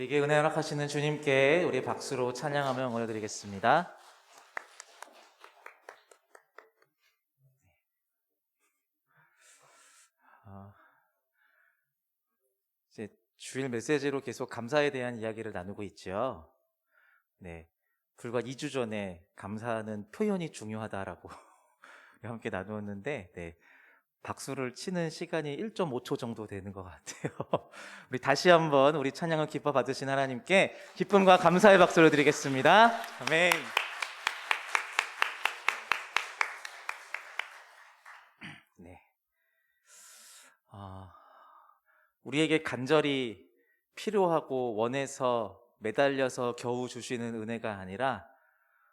우리에게 은혜 허락하시는 주님께 우리 박수로 찬양하며 올려드리겠습니다. 이제 주일 메시지로 계속 감사에 대한 이야기를 나누고 있죠. 네, 불과 2주 전에 감사하는 표현이 중요하다라고 함께 나누었는데, 네, 박수를 치는 시간이 1.5초 정도 되는 것 같아요. 우리 다시 한번 우리 찬양을 기뻐 받으신 하나님께 기쁨과 감사의 박수를 드리겠습니다. 아멘. 네. 우리에게 간절히 필요하고 원해서 매달려서 겨우 주시는 은혜가 아니라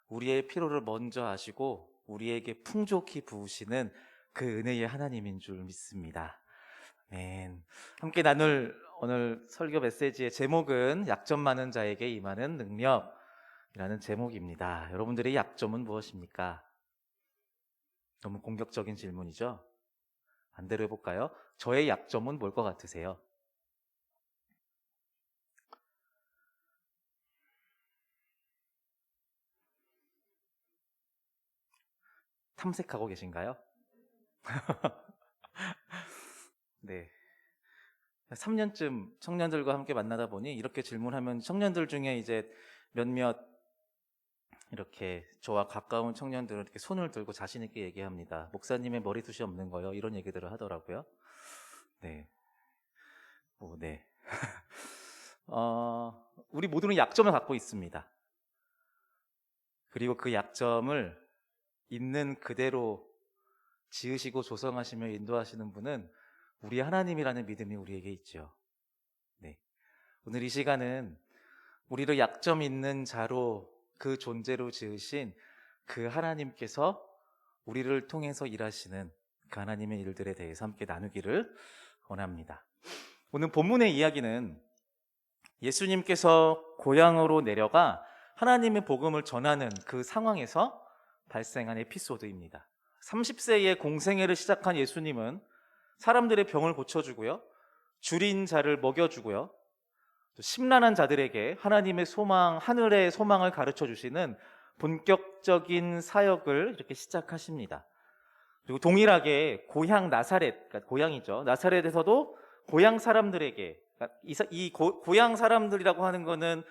우리의 필요를 먼저 아시고 우리에게 풍족히 부으시는 그 은혜의 하나님인 줄 믿습니다. 아멘. 함께 나눌 오늘 설교 메시지의 제목은 약점 많은 자에게 임하는 능력이라는 제목입니다. 여러분들의 약점은 무엇입니까? 너무 공격적인 질문이죠? 반대로 해볼까요? 저의 약점은 뭘 것 같으세요? 탐색하고 계신가요? 네. 3년쯤 청년들과 함께 만나다 보니 이렇게 질문하면 청년들 중에 이제 몇몇 이렇게 저와 가까운 청년들은 이렇게 손을 들고 자신 있게 얘기합니다. 목사님의 머리숱이 없는 거요. 이런 얘기들을 하더라고요. 네. 네. 우리 모두는 약점을 갖고 있습니다. 그리고 그 약점을 있는 그대로 지으시고 조성하시며 인도하시는 분은 우리 하나님이라는 믿음이 우리에게 있죠. 네. 오늘 이 시간은 우리를 약점 있는 자로 그 존재로 지으신 그 하나님께서 우리를 통해서 일하시는 그 하나님의 일들에 대해서 함께 나누기를 원합니다. 오늘 본문의 이야기는 예수님께서 고향으로 내려가 하나님의 복음을 전하는 그 상황에서 발생한 에피소드입니다. 30세에 공생애를 시작한 예수님은 사람들의 병을 고쳐주고요, 줄인 자를 먹여주고요, 또 심란한 자들에게 하나님의 소망, 하늘의 소망을 가르쳐 주시는 본격적인 사역을 이렇게 시작하십니다. 그리고 동일하게 고향 나사렛, 그러니까 고향이죠, 나사렛에서도 고향 사람들에게, 그러니까 고향 사람들이라고 하는 거는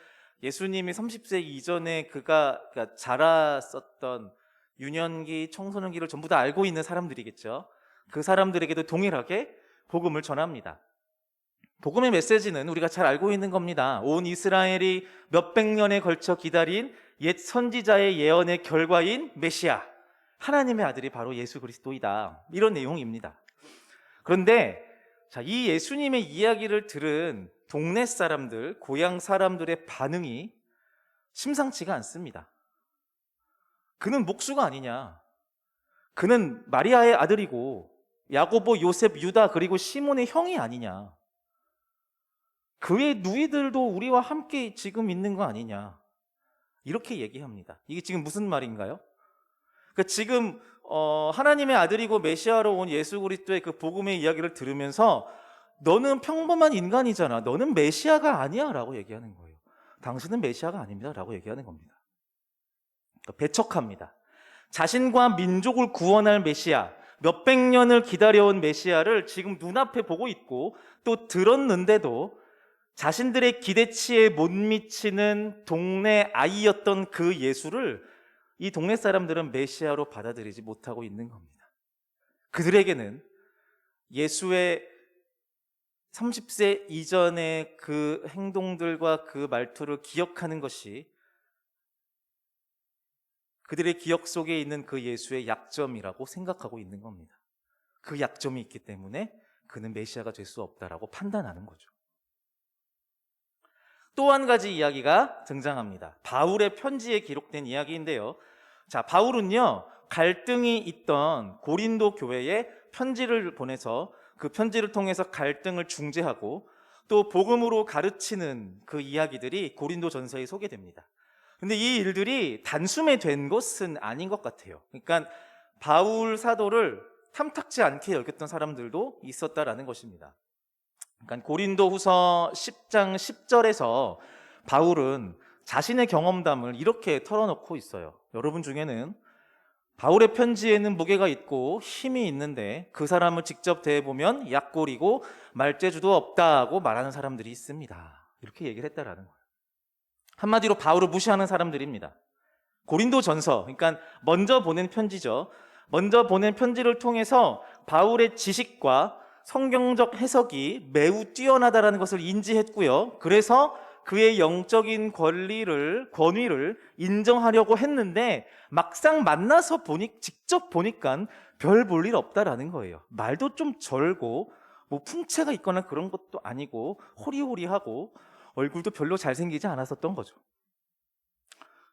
예수님이 30세 이전에 그러니까 자랐었던 유년기, 청소년기를 전부 다 알고 있는 사람들이겠죠. 그 사람들에게도 동일하게 복음을 전합니다. 복음의 메시지는 우리가 잘 알고 있는 겁니다. 온 이스라엘이 몇백 년에 걸쳐 기다린 옛 선지자의 예언의 결과인 메시아, 하나님의 아들이 바로 예수 그리스도이다, 이런 내용입니다. 그런데 이 예수님의 이야기를 들은 동네 사람들, 고향 사람들의 반응이 심상치가 않습니다. 그는 목수가 아니냐, 그는 마리아의 아들이고 야고보, 요셉, 유다 그리고 시몬의 형이 아니냐, 그의 누이들도 우리와 함께 지금 있는 거 아니냐, 이렇게 얘기합니다. 이게 지금 무슨 말인가요? 그러니까 지금 하나님의 아들이고 메시아로 온 예수 그리스도의 그 복음의 이야기를 들으면서 너는 평범한 인간이잖아, 너는 메시아가 아니야 라고 얘기하는 거예요. 당신은 메시아가 아닙니다 라고 얘기하는 겁니다. 그러니까 배척합니다. 자신과 민족을 구원할 메시아, 몇백 년을 기다려온 메시아를 지금 눈앞에 보고 있고 또 들었는데도 자신들의 기대치에 못 미치는 동네 아이였던 그 예수를 이 동네 사람들은 메시아로 받아들이지 못하고 있는 겁니다. 그들에게는 예수의 30세 이전의 그 행동들과 그 말투를 기억하는 것이 그들의 기억 속에 있는 그 예수의 약점이라고 생각하고 있는 겁니다. 그 약점이 있기 때문에 그는 메시아가 될 수 없다라고 판단하는 거죠. 또 한 가지 이야기가 등장합니다. 바울의 편지에 기록된 이야기인데요. 바울은요, 갈등이 있던 고린도 교회에 편지를 보내서 그 편지를 통해서 갈등을 중재하고 또 복음으로 가르치는 그 이야기들이 고린도 전서에 소개됩니다. 근데 이 일들이 단숨에 된 것은 아닌 것 같아요. 그러니까 바울 사도를 탐탁지 않게 여겼던 사람들도 있었다라는 것입니다. 그러니까 고린도후서 10장 10절에서 바울은 자신의 경험담을 이렇게 털어놓고 있어요. 여러분 중에는 바울의 편지에는 무게가 있고 힘이 있는데 그 사람을 직접 대해보면 약골이고 말재주도 없다고 말하는 사람들이 있습니다. 이렇게 얘기를 했다라는 거예요. 한마디로 바울을 무시하는 사람들입니다. 고린도전서, 그러니까 먼저 보낸 편지죠. 먼저 보낸 편지를 통해서 바울의 지식과 성경적 해석이 매우 뛰어나다라는 것을 인지했고요. 그래서 그의 영적인 권위를 인정하려고 했는데 막상 만나서 직접 보니까 별 볼 일 없다라는 거예요. 말도 좀 절고 뭐 풍채가 있거나 그런 것도 아니고 호리호리하고 얼굴도 별로 잘생기지 않았었던 거죠.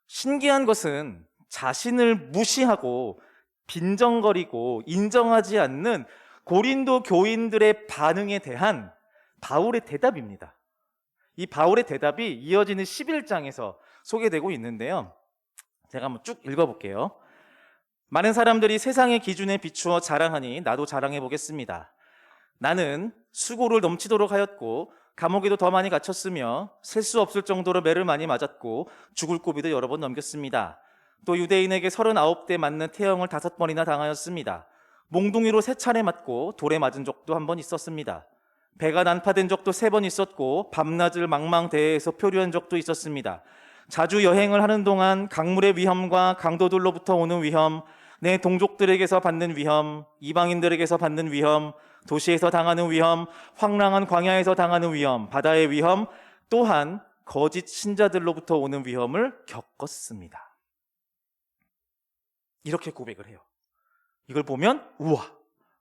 신기한 것은 자신을 무시하고 빈정거리고 인정하지 않는 고린도 교인들의 반응에 대한 바울의 대답입니다. 이 바울의 대답이 이어지는 11장에서 소개되고 있는데요. 제가 한번 쭉 읽어볼게요. 많은 사람들이 세상의 기준에 비추어 자랑하니 나도 자랑해 보겠습니다. 나는 수고를 넘치도록 하였고 감옥에도 더 많이 갇혔으며 셀 수 없을 정도로 매를 많이 맞았고 죽을 고비도 여러 번 넘겼습니다. 또 유대인에게 39대 맞는 태형을 5번이나 당하였습니다. 몽둥이로 3차례 맞고 돌에 맞은 적도 한 번 있었습니다. 배가 난파된 적도 3번 있었고 밤낮을 망망대해에서 표류한 적도 있었습니다. 자주 여행을 하는 동안 강물의 위험과 강도들로부터 오는 위험, 내 동족들에게서 받는 위험, 이방인들에게서 받는 위험, 도시에서 당하는 위험, 황량한 광야에서 당하는 위험, 바다의 위험, 또한 거짓 신자들로부터 오는 위험을 겪었습니다. 이렇게 고백을 해요. 이걸 보면 우와,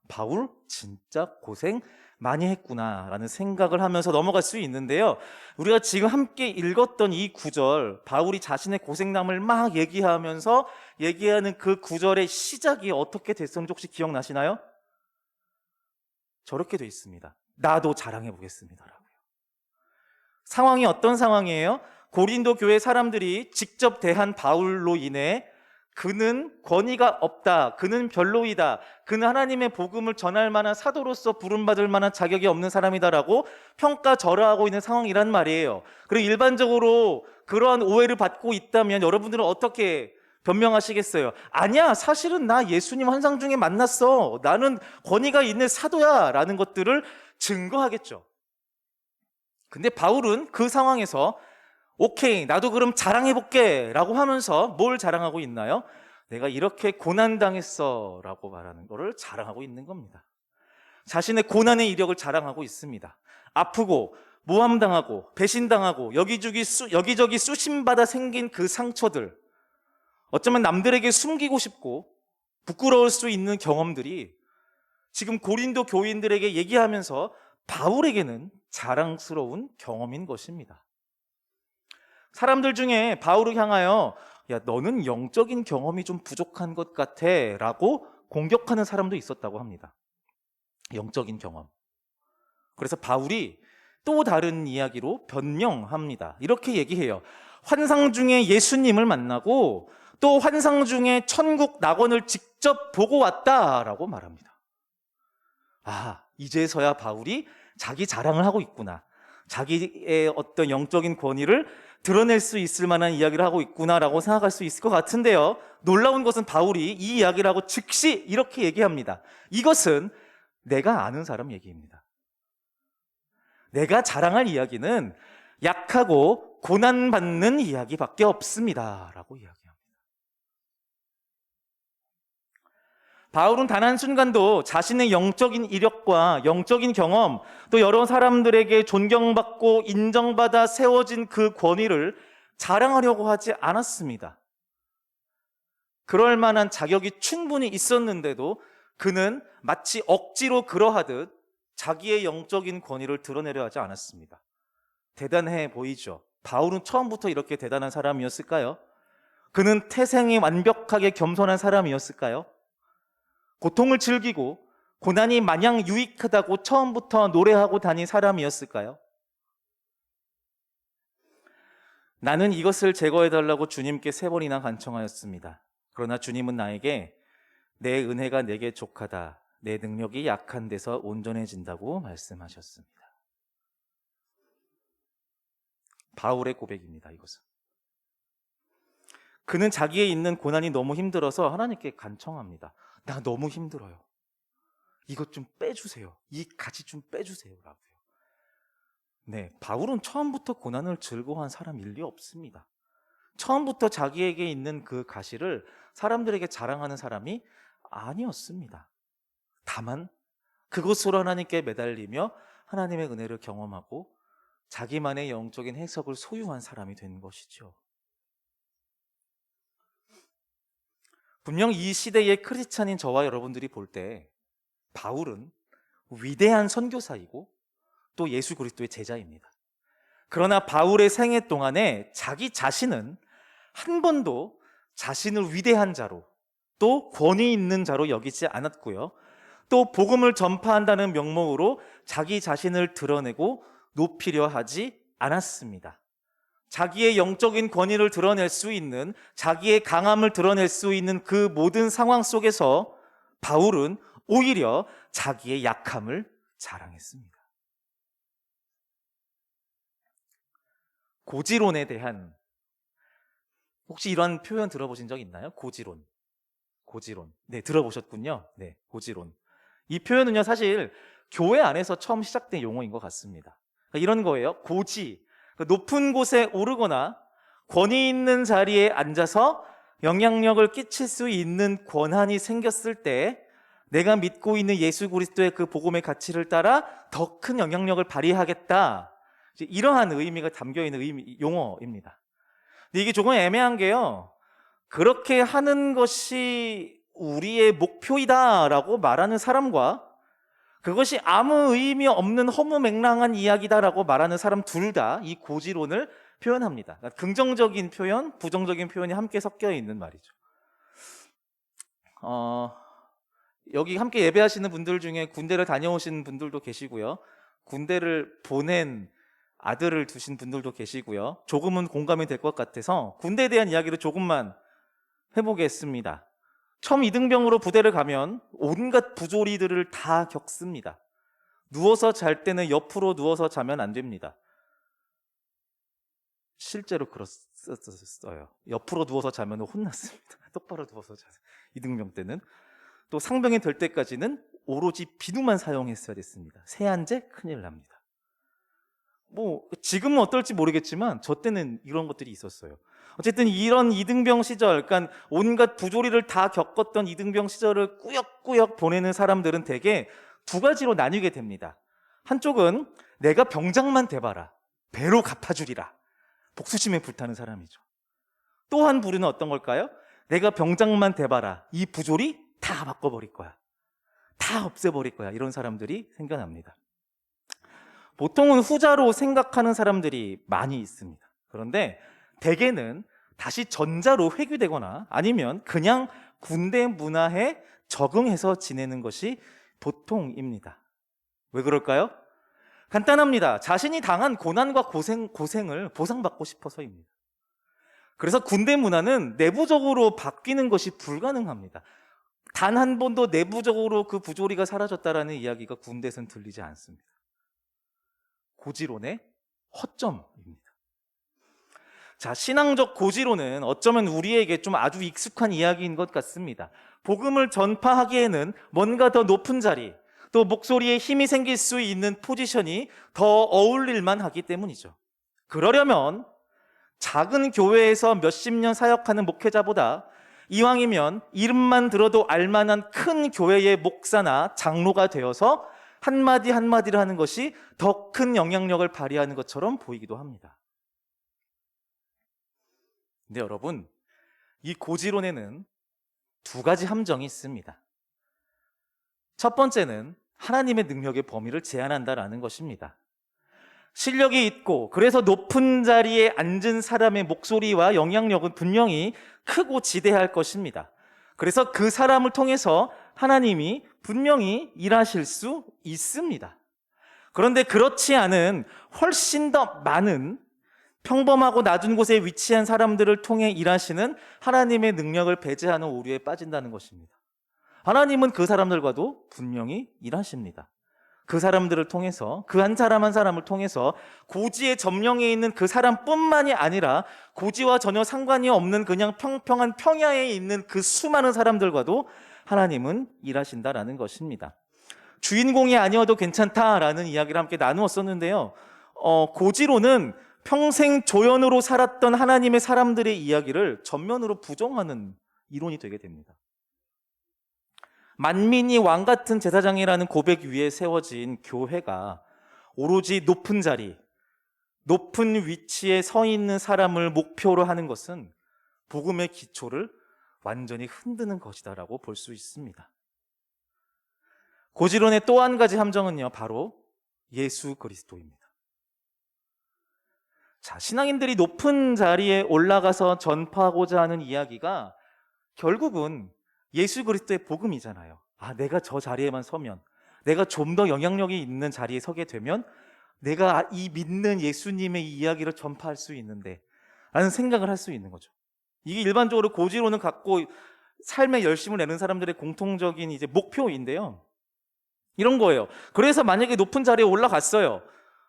바울 진짜 고생 많이 했구나 라는 생각을 하면서 넘어갈 수 있는데요. 우리가 지금 함께 읽었던 이 구절, 바울이 자신의 고생남을 막 얘기하면서 얘기하는 그 구절의 시작이 어떻게 됐었는지 혹시 기억나시나요? 저렇게 돼 있습니다. 나도 자랑해 보겠습니다 라고요. 상황이 어떤 상황이에요? 고린도 교회 사람들이 직접 대한 바울로 인해 그는 권위가 없다, 그는 별로이다, 그는 하나님의 복음을 전할 만한 사도로서 부름받을 만한 자격이 없는 사람이다라고 평가절하하고 있는 상황이란 말이에요. 그리고 일반적으로 그러한 오해를 받고 있다면 여러분들은 어떻게 변명하시겠어요? 아니야, 사실은 나 예수님 환상 중에 만났어, 나는 권위가 있는 사도야 라는 것들을 증거하겠죠. 근데 바울은 그 상황에서 오케이, 나도 그럼 자랑해볼게 라고 하면서 뭘 자랑하고 있나요? 내가 이렇게 고난당했어 라고 말하는 거를 자랑하고 있는 겁니다. 자신의 고난의 이력을 자랑하고 있습니다. 아프고 모함당하고 배신당하고 여기저기 쑤심받아 생긴 그 상처들, 어쩌면 남들에게 숨기고 싶고 부끄러울 수 있는 경험들이 지금 고린도 교인들에게 얘기하면서 바울에게는 자랑스러운 경험인 것입니다. 사람들 중에 바울을 향하여 야, 너는 영적인 경험이 좀 부족한 것 같아 라고 공격하는 사람도 있었다고 합니다. 영적인 경험. 그래서 바울이 또 다른 이야기로 변명합니다. 이렇게 얘기해요. 환상 중에 예수님을 만나고 또 환상 중에 천국 낙원을 직접 보고 왔다라고 말합니다. 아, 이제서야 바울이 자기 자랑을 하고 있구나, 자기의 어떤 영적인 권위를 드러낼 수 있을 만한 이야기를 하고 있구나라고 생각할 수 있을 것 같은데요. 놀라운 것은 바울이 이 이야기를 하고 즉시 이렇게 얘기합니다. 이것은 내가 아는 사람 얘기입니다. 내가 자랑할 이야기는 약하고 고난받는 이야기밖에 없습니다 라고 이야기합니다. 바울은 단 한순간도 자신의 영적인 이력과 영적인 경험, 또 여러 사람들에게 존경받고 인정받아 세워진 그 권위를 자랑하려고 하지 않았습니다. 그럴 만한 자격이 충분히 있었는데도 그는 마치 억지로 그러하듯 자기의 영적인 권위를 드러내려 하지 않았습니다. 대단해 보이죠? 바울은 처음부터 이렇게 대단한 사람이었을까요? 그는 태생이 완벽하게 겸손한 사람이었을까요? 고통을 즐기고 고난이 마냥 유익하다고 처음부터 노래하고 다닌 사람이었을까요? 나는 이것을 제거해달라고 주님께 3번이나 간청하였습니다. 그러나 주님은 나에게 내 은혜가 내게 족하다, 내 능력이 약한 데서 온전해진다고 말씀하셨습니다. 바울의 고백입니다. 이것은. 그는 자기에 있는 고난이 너무 힘들어서 하나님께 간청합니다. 나 너무 힘들어요. 이것 좀 빼주세요. 이 가시 좀 빼주세요. 라고요. 네, 바울은 처음부터 고난을 즐거워한 사람일 리 없습니다. 처음부터 자기에게 있는 그 가시를 사람들에게 자랑하는 사람이 아니었습니다. 다만 그것으로 하나님께 매달리며 하나님의 은혜를 경험하고 자기만의 영적인 해석을 소유한 사람이 된 것이죠. 분명 이 시대의 크리스찬인 저와 여러분들이 볼 때 바울은 위대한 선교사이고 또 예수 그리스도의 제자입니다. 그러나 바울의 생애 동안에 자기 자신은 한 번도 자신을 위대한 자로 또 권위 있는 자로 여기지 않았고요. 또 복음을 전파한다는 명목으로 자기 자신을 드러내고 높이려 하지 않았습니다. 자기의 영적인 권위를 드러낼 수 있는, 자기의 강함을 드러낼 수 있는 그 모든 상황 속에서 바울은 오히려 자기의 약함을 자랑했습니다. 고지론에 대한, 혹시 이런 표현 들어보신 적 있나요? 고지론. 네, 들어보셨군요. 네, 고지론. 이 표현은요, 사실 교회 안에서 처음 시작된 용어인 것 같습니다. 그러니까 이런 거예요. 고지. 높은 곳에 오르거나 권위 있는 자리에 앉아서 영향력을 끼칠 수 있는 권한이 생겼을 때 내가 믿고 있는 예수 그리스도의 그 복음의 가치를 따라 더 큰 영향력을 발휘하겠다. 이러한 의미가 담겨있는 용어입니다. 근데 이게 조금 애매한 게요, 그렇게 하는 것이 우리의 목표이다라고 말하는 사람과 그것이 아무 의미 없는 허무맹랑한 이야기다라고 말하는 사람 둘 다 이 고지론을 표현합니다. 그러니까 긍정적인 표현, 부정적인 표현이 함께 섞여 있는 말이죠. 여기 함께 예배하시는 분들 중에 군대를 다녀오신 분들도 계시고요. 군대를 보낸 아들을 두신 분들도 계시고요. 조금은 공감이 될 것 같아서 군대에 대한 이야기를 조금만 해보겠습니다. 처음 이등병으로 부대를 가면 온갖 부조리들을 다 겪습니다. 누워서 잘 때는 옆으로 누워서 자면 안 됩니다. 실제로 그랬었어요. 옆으로 누워서 자면 혼났습니다. 똑바로 누워서 자세요. 이등병 때는. 또 상병이 될 때까지는 오로지 비누만 사용했어야 됐습니다. 세안제 큰일 납니다. 지금은 어떨지 모르겠지만 저 때는 이런 것들이 있었어요. 어쨌든 이런 이등병 시절, 그러니까 온갖 부조리를 다 겪었던 이등병 시절을 꾸역꾸역 보내는 사람들은 대개 두 가지로 나뉘게 됩니다. 한쪽은 내가 병장만 돼봐라, 배로 갚아주리라, 복수심에 불타는 사람이죠. 또 한 부류는 어떤 걸까요? 내가 병장만 돼봐라, 이 부조리 다 바꿔버릴 거야, 다 없애버릴 거야, 이런 사람들이 생겨납니다. 보통은 후자로 생각하는 사람들이 많이 있습니다. 그런데 대개는 다시 전자로 회귀되거나 아니면 그냥 군대 문화에 적응해서 지내는 것이 보통입니다. 왜 그럴까요? 간단합니다. 자신이 당한 고난과 고생을 보상받고 싶어서입니다. 그래서 군대 문화는 내부적으로 바뀌는 것이 불가능합니다. 단 한 번도 내부적으로 그 부조리가 사라졌다라는 이야기가 군대에서는 들리지 않습니다. 고지론의 허점입니다. 자, 신앙적 고지론은 어쩌면 우리에게 좀 아주 익숙한 이야기인 것 같습니다. 복음을 전파하기에는 뭔가 더 높은 자리, 또 목소리에 힘이 생길 수 있는 포지션이 더 어울릴만 하기 때문이죠. 그러려면 작은 교회에서 몇십 년 사역하는 목회자보다 이왕이면 이름만 들어도 알만한 큰 교회의 목사나 장로가 되어서 한마디 한마디를 하는 것이 더 큰 영향력을 발휘하는 것처럼 보이기도 합니다. 근데 여러분, 이 고지론에는 두 가지 함정이 있습니다. 첫 번째는 하나님의 능력의 범위를 제한한다라는 것입니다. 실력이 있고 그래서 높은 자리에 앉은 사람의 목소리와 영향력은 분명히 크고 지대할 것입니다. 그래서 그 사람을 통해서 하나님이 분명히 일하실 수 있습니다. 그런데 그렇지 않은 훨씬 더 많은 평범하고 낮은 곳에 위치한 사람들을 통해 일하시는 하나님의 능력을 배제하는 오류에 빠진다는 것입니다. 하나님은 그 사람들과도 분명히 일하십니다. 그 사람들을 통해서, 그 한 사람 한 사람을 통해서 고지의 점령에 있는 그 사람뿐만이 아니라 고지와 전혀 상관이 없는 그냥 평평한 평야에 있는 그 수많은 사람들과도 하나님은 일하신다라는 것입니다. 주인공이 아니어도 괜찮다라는 이야기를 함께 나누었었는데요. 고지로는 평생 조연으로 살았던 하나님의 사람들의 이야기를 전면으로 부정하는 이론이 되게 됩니다. 만민이 왕 같은 제사장이라는 고백 위에 세워진 교회가 오로지 높은 자리, 높은 위치에 서 있는 사람을 목표로 하는 것은 복음의 기초를 완전히 흔드는 것이다라고 볼 수 있습니다. 고지론의 또 한 가지 함정은요, 바로 예수 그리스도입니다. 자, 신앙인들이 높은 자리에 올라가서 전파하고자 하는 이야기가 결국은 예수 그리스도의 복음이잖아요. 내가 저 자리에만 서면, 내가 좀 더 영향력이 있는 자리에 서게 되면 내가 이 믿는 예수님의 이야기를 전파할 수 있는데 라는 생각을 할 수 있는 거죠. 이게 일반적으로 고지론을 갖고 삶에 열심을 내는 사람들의 공통적인 이제 목표인데요. 이런 거예요. 그래서 만약에 높은 자리에 올라갔어요.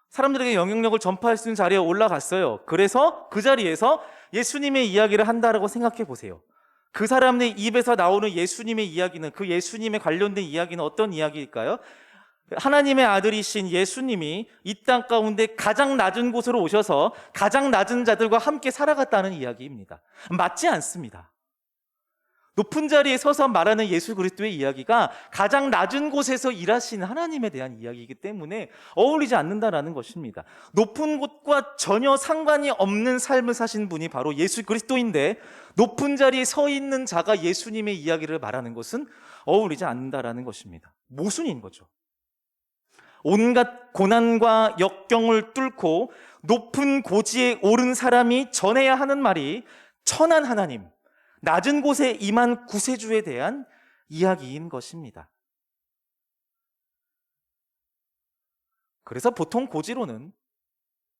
사람들에게 영향력을 전파할 수 있는 자리에 올라갔어요. 그래서 그 자리에서 예수님의 이야기를 한다라고 생각해 보세요. 그 사람의 입에서 나오는 예수님의 이야기는, 그 예수님에 관련된 이야기는 어떤 이야기일까요? 하나님의 아들이신 예수님이 이 땅 가운데 가장 낮은 곳으로 오셔서 가장 낮은 자들과 함께 살아갔다는 이야기입니다. 맞지 않습니다. 높은 자리에 서서 말하는 예수 그리스도의 이야기가 가장 낮은 곳에서 일하시는 하나님에 대한 이야기이기 때문에 어울리지 않는다라는 것입니다. 높은 곳과 전혀 상관이 없는 삶을 사신 분이 바로 예수 그리스도인데, 높은 자리에 서 있는 자가 예수님의 이야기를 말하는 것은 어울리지 않는다라는 것입니다. 모순인 거죠. 온갖 고난과 역경을 뚫고 높은 고지에 오른 사람이 전해야 하는 말이 천한 하나님, 낮은 곳에 임한 구세주에 대한 이야기인 것입니다. 그래서 보통 고지로는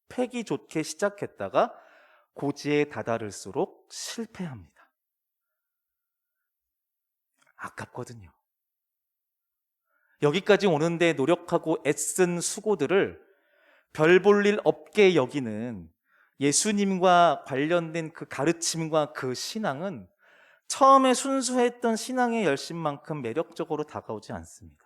패기 좋게 시작했다가 고지에 다다를수록 실패합니다. 아깝거든요. 여기까지 오는데 노력하고 애쓴 수고들을 별 볼 일 없게 여기는 예수님과 관련된 그 가르침과 그 신앙은 처음에 순수했던 신앙의 열심만큼 매력적으로 다가오지 않습니다.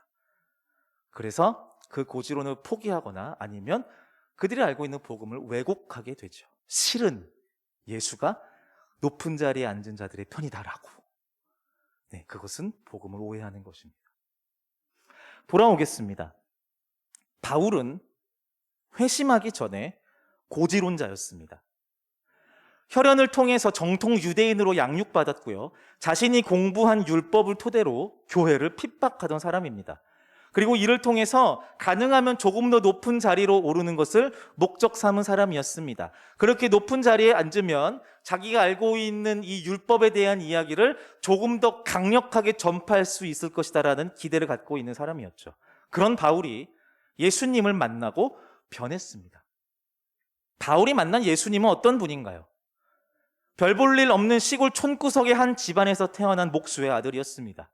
그래서 그 고지론을 포기하거나 아니면 그들이 알고 있는 복음을 왜곡하게 되죠. 실은 예수가 높은 자리에 앉은 자들의 편이다라고. 그것은 복음을 오해하는 것입니다. 돌아오겠습니다. 바울은 회심하기 전에 고지론자였습니다. 혈연을 통해서 정통 유대인으로 양육받았고요. 자신이 공부한 율법을 토대로 교회를 핍박하던 사람입니다. 그리고 이를 통해서 가능하면 조금 더 높은 자리로 오르는 것을 목적 삼은 사람이었습니다. 그렇게 높은 자리에 앉으면 자기가 알고 있는 이 율법에 대한 이야기를 조금 더 강력하게 전파할 수 있을 것이다라는 기대를 갖고 있는 사람이었죠. 그런 바울이 예수님을 만나고 변했습니다. 바울이 만난 예수님은 어떤 분인가요? 별 볼 일 없는 시골 촌구석의 한 집안에서 태어난 목수의 아들이었습니다.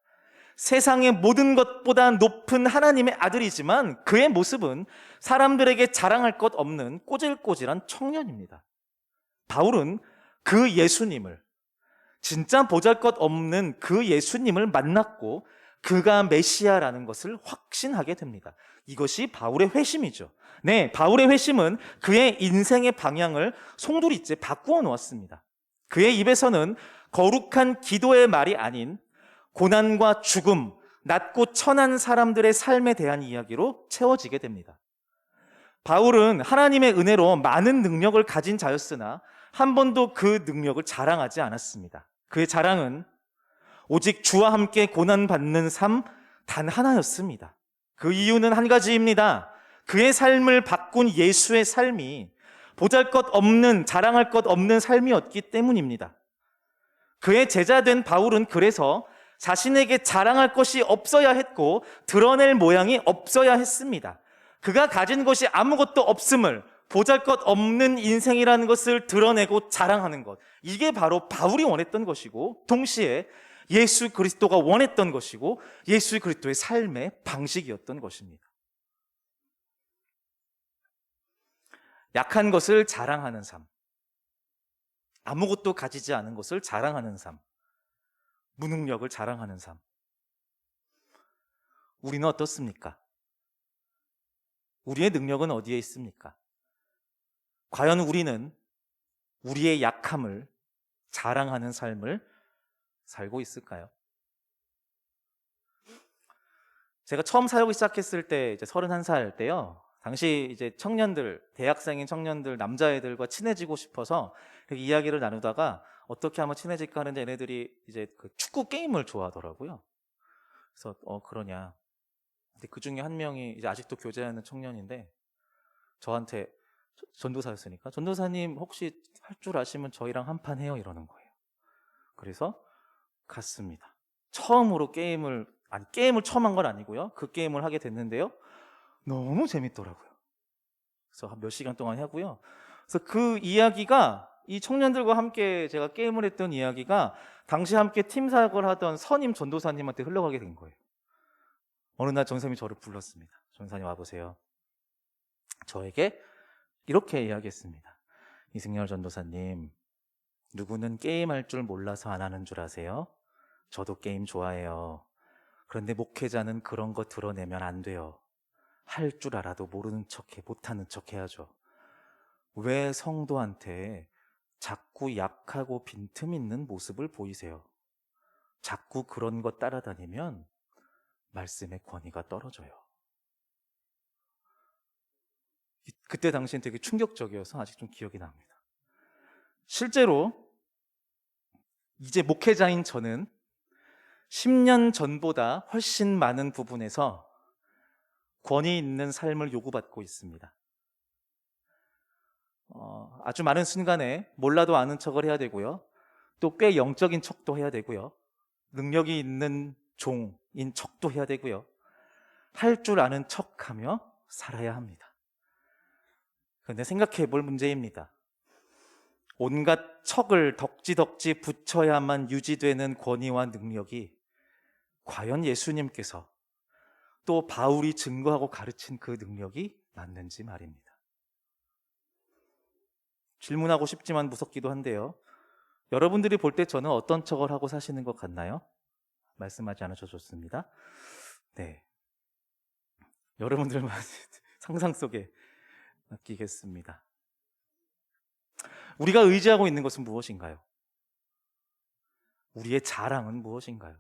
세상의 모든 것보다 높은 하나님의 아들이지만 그의 모습은 사람들에게 자랑할 것 없는 꼬질꼬질한 청년입니다. 바울은 그 예수님을, 진짜 보잘것없는 그 예수님을 만났고 그가 메시아라는 것을 확신하게 됩니다. 이것이 바울의 회심이죠. 바울의 회심은 그의 인생의 방향을 송두리째 바꾸어 놓았습니다. 그의 입에서는 거룩한 기도의 말이 아닌 고난과 죽음, 낮고 천한 사람들의 삶에 대한 이야기로 채워지게 됩니다. 바울은 하나님의 은혜로 많은 능력을 가진 자였으나 한 번도 그 능력을 자랑하지 않았습니다. 그의 자랑은 오직 주와 함께 고난받는 삶 단 하나였습니다. 그 이유는 한 가지입니다. 그의 삶을 바꾼 예수의 삶이 보잘것없는, 자랑할 것 없는 삶이었기 때문입니다. 그의 제자된 바울은 그래서 자신에게 자랑할 것이 없어야 했고 드러낼 모양이 없어야 했습니다. 그가 가진 것이 아무것도 없음을, 보잘것없는 인생이라는 것을 드러내고 자랑하는 것, 이게 바로 바울이 원했던 것이고 동시에 예수 그리스도가 원했던 것이고 예수 그리스도의 삶의 방식이었던 것입니다. 약한 것을 자랑하는 삶, 아무것도 가지지 않은 것을 자랑하는 삶, 무능력을 자랑하는 삶. 우리는 어떻습니까? 우리의 능력은 어디에 있습니까? 과연 우리는 우리의 약함을 자랑하는 삶을 살고 있을까요? 제가 처음 사역을 시작했을 때 이제 31살 때요. 당시 이제 청년들, 대학생인 청년들, 남자애들과 친해지고 싶어서 이야기를 나누다가 어떻게 하면 친해질까 하는데 얘네들이 이제 그 축구 게임을 좋아하더라고요. 그래서 그러냐. 근데 그 중에 한 명이 이제 아직도 교제하는 청년인데 저한테 전도사였으니까 전도사님 혹시 할 줄 아시면 저희랑 한 판 해요 이러는 거예요. 그래서 갔습니다. 처음으로 게임을 처음 한 건 아니고요. 그 게임을 하게 됐는데요. 너무 재밌더라고요. 그래서 한 몇 시간 동안 하고요. 그래서 그 이야기가 이 청년들과 함께 제가 게임을 했던 이야기가 당시 함께 팀 사역을 하던 선임 전도사님한테 흘러가게 된 거예요. 어느 날 전사님이 저를 불렀습니다. 전사님 와보세요. 저에게 이렇게 이야기했습니다. 이승열 전도사님, 누구는 게임할 줄 몰라서 안 하는 줄 아세요? 저도 게임 좋아해요. 그런데 목회자는 그런 거 드러내면 안 돼요. 할 줄 알아도 모르는 척해, 못하는 척 해야죠. 왜 성도한테 자꾸 약하고 빈틈 있는 모습을 보이세요? 자꾸 그런 거 따라다니면 말씀의 권위가 떨어져요. 그때 당시엔 되게 충격적이어서 아직 좀 기억이 납니다. 실제로 이제 목회자인 저는 10년 전보다 훨씬 많은 부분에서 권위 있는 삶을 요구받고 있습니다. 아주 많은 순간에 몰라도 아는 척을 해야 되고요. 또 꽤 영적인 척도 해야 되고요. 능력이 있는 종인 척도 해야 되고요. 할 줄 아는 척하며 살아야 합니다. 그런데 생각해 볼 문제입니다. 온갖 척을 덕지덕지 붙여야만 유지되는 권위와 능력이 과연 예수님께서 또 바울이 증거하고 가르친 그 능력이 맞는지 말입니다. 질문하고 싶지만 무섭기도 한데요. 여러분들이 볼 때 저는 어떤 척을 하고 사시는 것 같나요? 말씀하지 않으셔도 좋습니다. 네. 여러분들만 상상 속에 맡기겠습니다. 우리가 의지하고 있는 것은 무엇인가요? 우리의 자랑은 무엇인가요?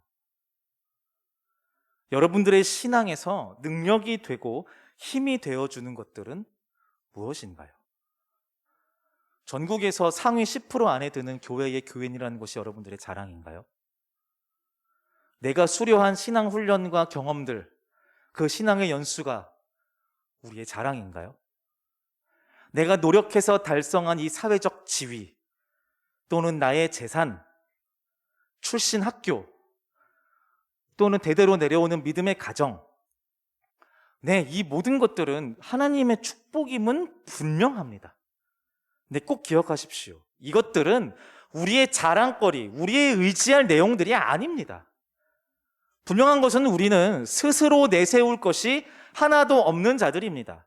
여러분들의 신앙에서 능력이 되고 힘이 되어주는 것들은 무엇인가요? 전국에서 상위 10% 안에 드는 교회의 교인이라는 것이 여러분들의 자랑인가요? 내가 수료한 신앙 훈련과 경험들, 그 신앙의 연수가 우리의 자랑인가요? 내가 노력해서 달성한 이 사회적 지위 또는 나의 재산, 출신 학교 또는 대대로 내려오는 믿음의 가정, 네, 이 모든 것들은 하나님의 축복임은 분명합니다. 근데 꼭 기억하십시오. 이것들은 우리의 자랑거리, 우리의 의지할 내용들이 아닙니다. 분명한 것은 우리는 스스로 내세울 것이 하나도 없는 자들입니다.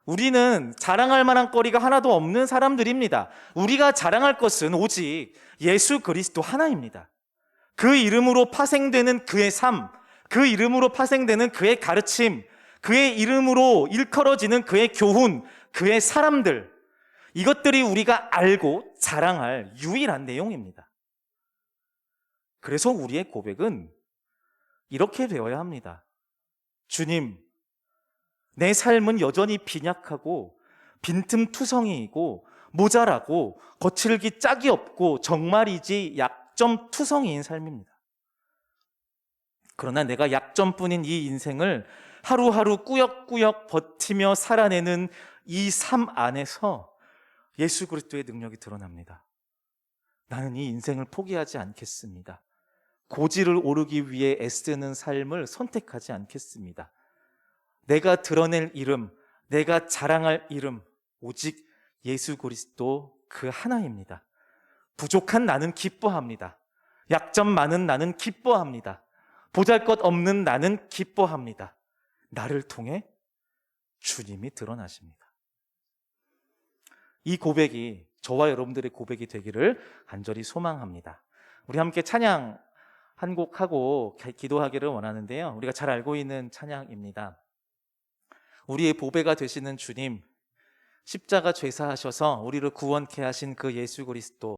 우리는 자랑할 만한 거리가 하나도 없는 사람들입니다. 우리가 자랑할 것은 오직 예수 그리스도 하나입니다. 그 이름으로 파생되는 그의 삶, 그 이름으로 파생되는 그의 가르침, 그의 이름으로 일컬어지는 그의 교훈, 그의 사람들, 이것들이 우리가 알고 자랑할 유일한 내용입니다. 그래서 우리의 고백은 이렇게 되어야 합니다. 주님, 내 삶은 여전히 빈약하고 빈틈투성이이고 모자라고 거칠기 짝이 없고 정말이지 약점투성이인 삶입니다. 그러나 내가 약점뿐인 이 인생을 하루하루 꾸역꾸역 버티며 살아내는 이 삶 안에서 예수 그리스도의 능력이 드러납니다. 나는 이 인생을 포기하지 않겠습니다. 고지를 오르기 위해 애쓰는 삶을 선택하지 않겠습니다. 내가 드러낼 이름, 내가 자랑할 이름, 오직 예수 그리스도 그 하나입니다. 부족한 나는 기뻐합니다. 약점 많은 나는 기뻐합니다. 보잘것없는 나는 기뻐합니다. 나를 통해 주님이 드러나십니다. 이 고백이 저와 여러분들의 고백이 되기를 간절히 소망합니다. 우리 함께 찬양 한 곡하고 기도하기를 원하는데요. 우리가 잘 알고 있는 찬양입니다. 우리의 보배가 되시는 주님, 십자가 죄사하셔서 우리를 구원케 하신 그 예수 그리스도,